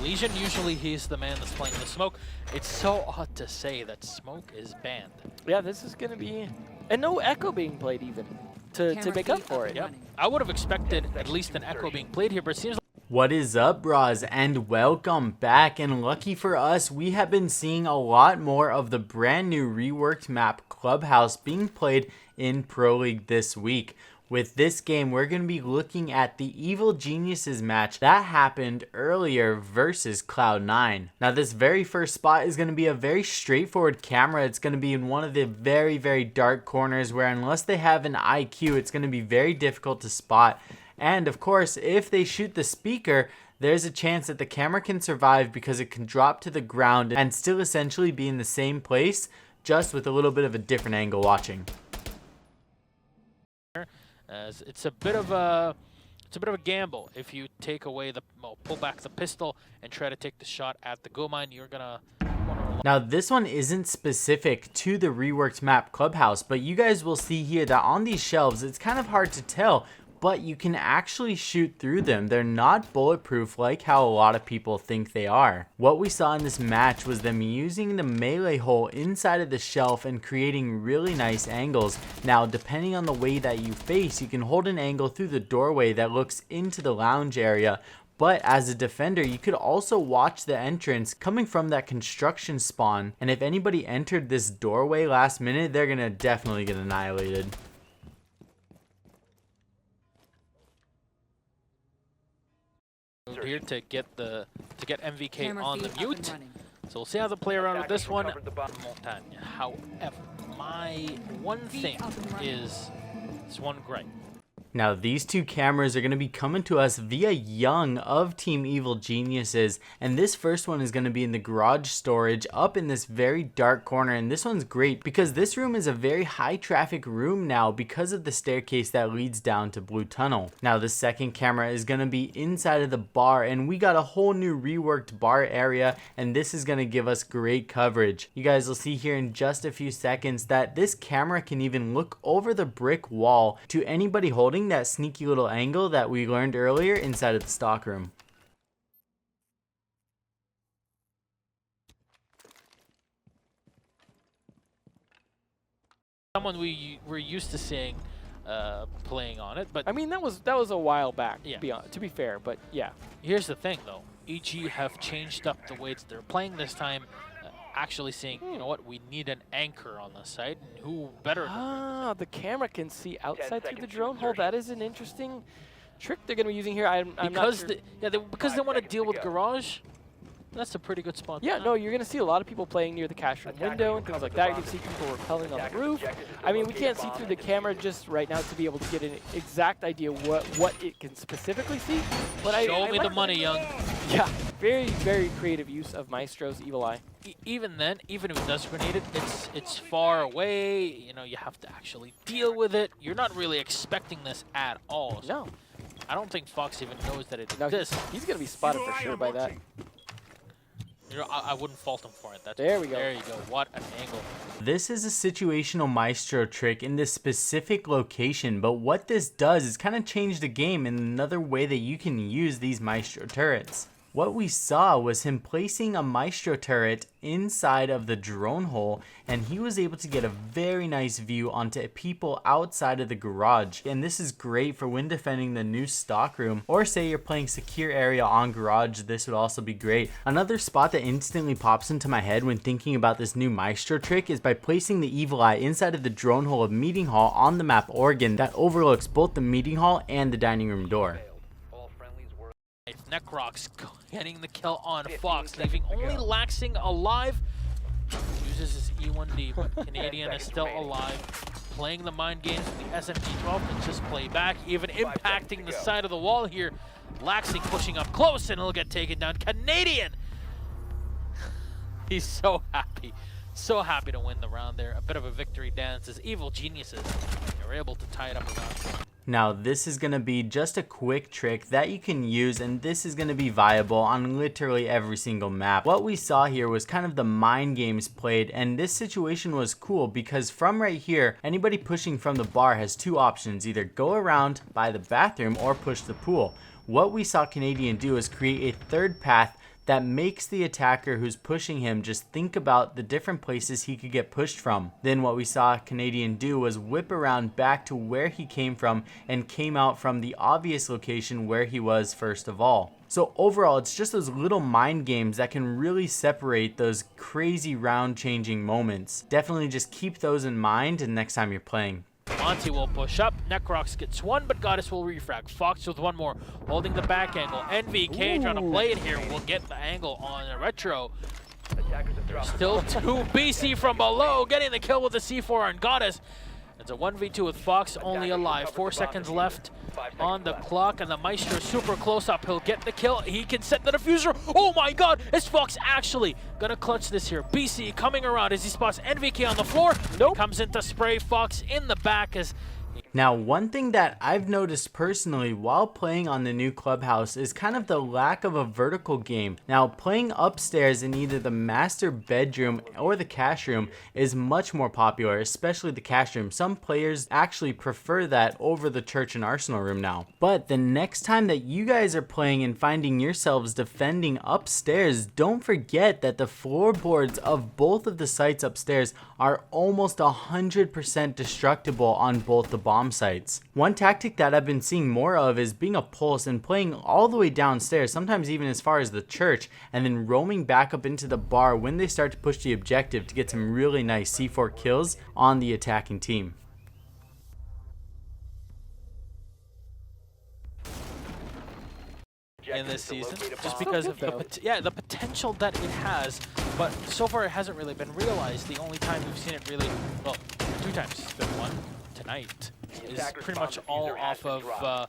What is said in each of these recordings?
Legion, usually he's the man that's playing the smoke. It's so odd to say that smoke is banned. Yeah, this is going to be... And no echo being played even to make up for it. Yep. I would have expected at least an echo being played here, but it seems like... What is up, bros, and welcome back. And lucky for us, we have been seeing a lot more of the brand new reworked map Clubhouse being played in Pro League this week. With this game, we're going to be looking at the Evil Geniuses match that happened earlier versus Cloud9. Now, this very first spot is going to be a very straightforward camera. It's going to be in one of the very, very dark corners where unless they have an IQ, it's going to be very difficult to spot. And of course, if they shoot the speaker, there's a chance that the camera can survive because it can drop to the ground and still essentially be in the same place, just with a little bit of a different angle watching. It's a bit of a gamble if you take away the pull back the pistol and try to take the shot at the goal mine. You're gonna. Now this one isn't specific to the reworked map Clubhouse, but you guys will see here that on these shelves it's kind of hard to tell, but you can actually shoot through them. They're not bulletproof like how a lot of people think they are. What we saw in this match was them using the melee hole inside of the shelf and creating really nice angles. Now, depending on the way that you face, you can hold an angle through the doorway that looks into the lounge area. But as a defender, you could also watch the entrance coming from that construction spawn. And if anybody entered this doorway last minute, they're gonna definitely get annihilated. Here to get MVK on the mute. So we'll see how they play around with this one. Montagne. However, my one thing is this one gripe. Now these two cameras are going to be coming to us via Young of Team Evil Geniuses, and this first one is going to be in the garage storage up in this very dark corner. And this one's great because this room is a very high traffic room now because of the staircase that leads down to Blue Tunnel. Now the second camera is going to be inside of the bar, and we got a whole new reworked bar area, and this is going to give us great coverage. You guys will see here in just a few seconds that this camera can even look over the brick wall to anybody holding that sneaky little angle that we learned earlier inside of the stock room. Someone we're used to seeing playing on it, but I mean, that was a while back, yeah. to be fair, but yeah. Here's the thing though, EG have changed up the way they're playing this time, actually saying, you know what, we need an anchor on the site, and who better than the camera can see outside through the drone hole. That is an interesting trick they're going to be using here. I'm not sure. Because they want to deal with garage. That's a pretty good spot. Yeah, no, you're going to see a lot of people playing near the cash room window and things like that. You can see people rappelling on the roof. I mean, we can't see through the camera just right now to be able to get an exact idea what it can specifically see. But Show me the money, Young. Yeah, very, very creative use of Maestro's Evil Eye. Even then, even if it does grenade it, it's far away. You know, you have to actually deal with it. You're not really expecting this at all. So No. I don't think Fox even knows that it No, exists. he's going to be spotted for sure by that. You know, I wouldn't fault him for it. There we go. There you go. What an angle. This is a situational Maestro trick in this specific location, but what this does is kind of change the game in another way that you can use these Maestro turrets. What we saw was him placing a Maestro turret inside of the drone hole, and he was able to get a very nice view onto people outside of the garage. And this is great for when defending the new stock room, or say you're playing secure area on garage. This would also be great. Another spot that instantly pops into my head when thinking about this new Maestro trick is by placing the Evil Eye inside of the drone hole of Meeting Hall on the map Oregon that overlooks both the Meeting Hall and the dining room door. Necrox getting the kill on Fox, leaving only Laxing alive. Uses his E1D, but Canadian is still alive. Playing the mind games with the SMG-12 and just play back, even impacting the side of the wall here. Laxing pushing up close, and he'll get taken down. Canadian! He's so happy. So happy to win the round there. A bit of a victory dance as Evil Geniuses are able to tie it up around. Now this is going to be just a quick trick that you can use, and this is going to be viable on literally every single map. What we saw here was kind of the mind games played, and this situation was cool because from right here, anybody pushing from the bar has two options: either go around by the bathroom or push the pool. What we saw Canadian do is create a third path that makes the attacker who's pushing him just think about the different places he could get pushed from. Then what we saw Canadian do was whip around back to where he came from and came out from the obvious location where he was first of all. So overall, it's just those little mind games that can really separate those crazy round changing moments. Definitely just keep those in mind next time you're playing. Monty will push up. Necrox gets one, but Goddess will refrag. Fox with one more, holding the back angle. NVK trying to play it here. Will get the angle on a retro. There's still 2 BC from below, getting the kill with the C4 on Goddess. It's a 1v2 with Fox only alive. 4 seconds left on the clock, and the Maestro super close up. He'll get the kill. He can set the diffuser. Oh my god, is Fox actually gonna clutch this here? BC coming around as he spots NVK on the floor. Nope. Comes in to spray Fox in the back as Now, one thing that I've noticed personally while playing on the new Clubhouse is kind of the lack of a vertical game. Now, playing upstairs in either the master bedroom or the cash room is much more popular, especially the cash room. Some players actually prefer that over the church and arsenal room now. But the next time that you guys are playing and finding yourselves defending upstairs, don't forget that the floorboards of both of the sites upstairs are almost 100% destructible on both the bomb sites. One tactic that I've been seeing more of is being a pulse and playing all the way downstairs, sometimes even as far as the church, and then roaming back up into the bar when they start to push the objective to get some really nice C4 kills on the attacking team. in this season, just because of the potential that it has, but so far it hasn't really been realized. The only time we've seen it really, well, 2 times, the one tonight, is pretty much all off of a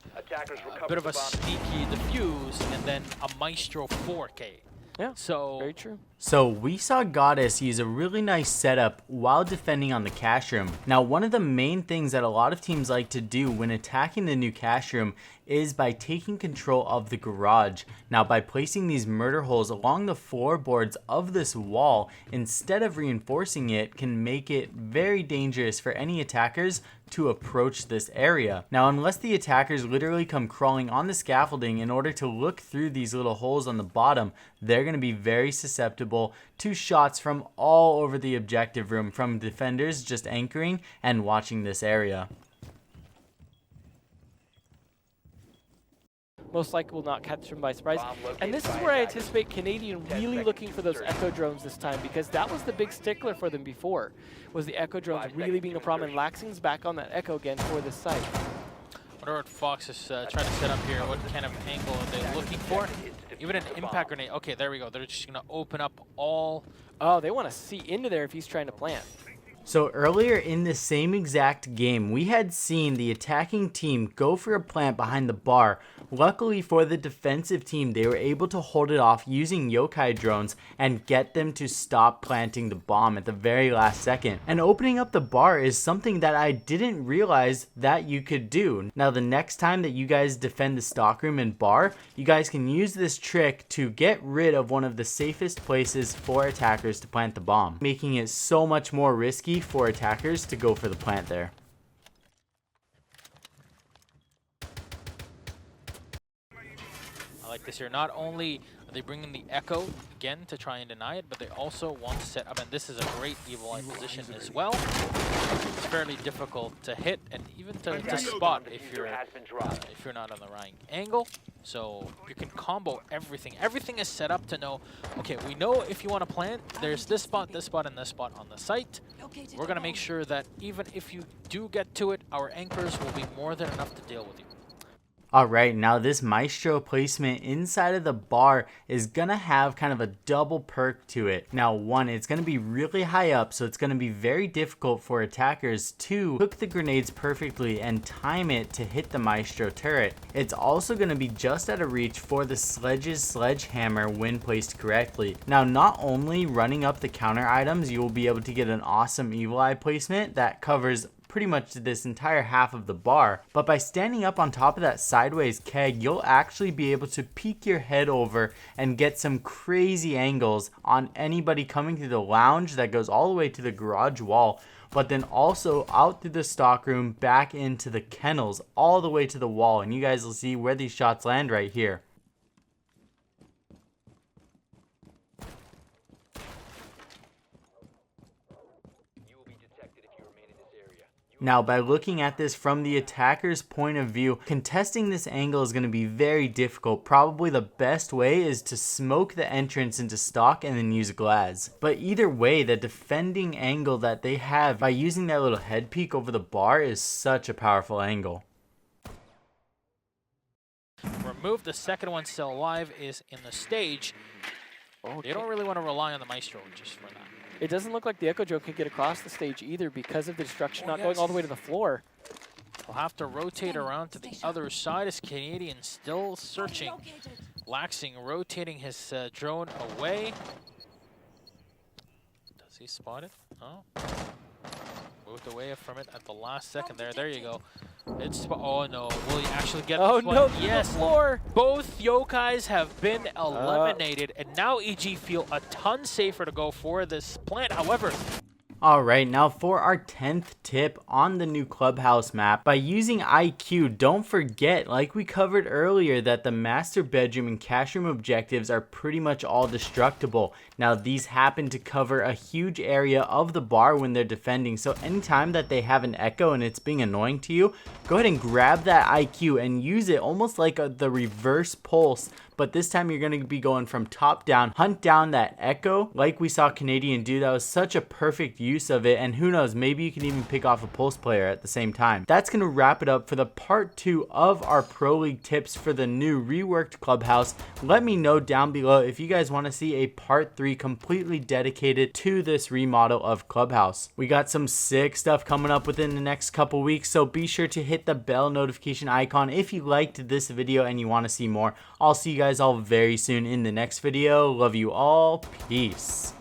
bit of a sneaky defuse and then a Maestro 4K. Yeah, so very true. So we saw Goddess use a really nice setup while defending on the cash room. Now, one of the main things that a lot of teams like to do when attacking the new cash room is by taking control of the garage. Now, by placing these murder holes along the floorboards of this wall, instead of reinforcing it, can make it very dangerous for any attackers to approach this area. Now, unless the attackers literally come crawling on the scaffolding in order to look through these little holes on the bottom, they're going to be very susceptible to shots from all over the objective room, from defenders just anchoring and watching this area. Most likely will not catch them by surprise. And this is where I anticipate Canadian really looking for those echo drones this time, because that was the big stickler for them before, was the echo drones really being a problem, and Laxing's back on that echo again for this site. I wonder what Fox is trying to set up here. What kind of angle are they looking for? Even an impact grenade. Okay, there we go. They're just going to open up all... Oh, they want to see into there if he's trying to plant. So earlier in the same exact game, we had seen the attacking team go for a plant behind the bar. Luckily for the defensive team, they were able to hold it off using yokai drones and get them to stop planting the bomb at the very last second. And opening up the bar is something that I didn't realize that you could do. Now, the next time that you guys defend the stockroom and bar, you guys can use this trick to get rid of one of the safest places for attackers to plant the bomb, making it so much more risky for attackers to go for the plant there. I like this here. Not only are they bringing the echo again to try and deny it, but they also want to set up, and this is a great evil eye position as well. It's fairly difficult to hit and even to spot if you're not on the right angle. So you can combo everything. Everything is set up to know, okay, we know if you want to plant, there's this spot, and this spot on the site. We're going to make sure that even if you do get to it, our anchors will be more than enough to deal with you. Alright, now this Maestro placement inside of the bar is gonna have kind of a double perk to it. Now, one, it's gonna be really high up, so it's gonna be very difficult for attackers to cook the grenades perfectly and time it to hit the Maestro turret. It's also gonna be just out of reach for the Sledge's sledgehammer when placed correctly. Now, not only running up the counter items, you will be able to get an awesome evil eye placement that covers pretty much this entire half of the bar, but by standing up on top of that sideways keg, you'll actually be able to peek your head over and get some crazy angles on anybody coming through the lounge that goes all the way to the garage wall, but then also out through the stockroom, back into the kennels, all the way to the wall, and you guys will see where these shots land right here. Now, by looking at this from the attacker's point of view, contesting this angle is going to be very difficult. Probably the best way is to smoke the entrance into stock and then use glass. But either way, the defending angle that they have by using that little head peek over the bar is such a powerful angle. Remove the second one still alive is in the stage. Okay. They don't really want to rely on the Maestro just for that. It doesn't look like the Echo Joe can get across the stage either because of the destruction not going all the way to the floor. We'll have to rotate around to the other side as Canadian still searching. Laxing rotating his drone away. Does he spot it? Oh. Moved away from it at the last second there. There you go. It's oh no. Will he actually get Oh this one? no, Yes. the floor. Both Yokais have been eliminated, and now EG feel a ton safer to go for this plant. However, Alright, now for our 10th tip on the new Clubhouse map, by using IQ, don't forget, like we covered earlier, that the master bedroom and cash room objectives are pretty much all destructible. Now these happen to cover a huge area of the bar when they're defending, so anytime that they have an echo and it's being annoying to you, go ahead and grab that IQ and use it almost like the reverse pulse. But this time you're going to be going from top down, hunt down that echo like we saw Canadian do. That was such a perfect use of it, and who knows, maybe you can even pick off a pulse player at the same time. That's going to wrap it up for the part 2 of our Pro League tips for the new reworked Clubhouse. Let me know down below if you guys want to see a part 3 completely dedicated to this remodel of Clubhouse. We got some sick stuff coming up within the next couple weeks, so be sure to hit the bell notification icon if you liked this video and you want to see more. I'll see you guys all very soon in the next video. Love you all. Peace.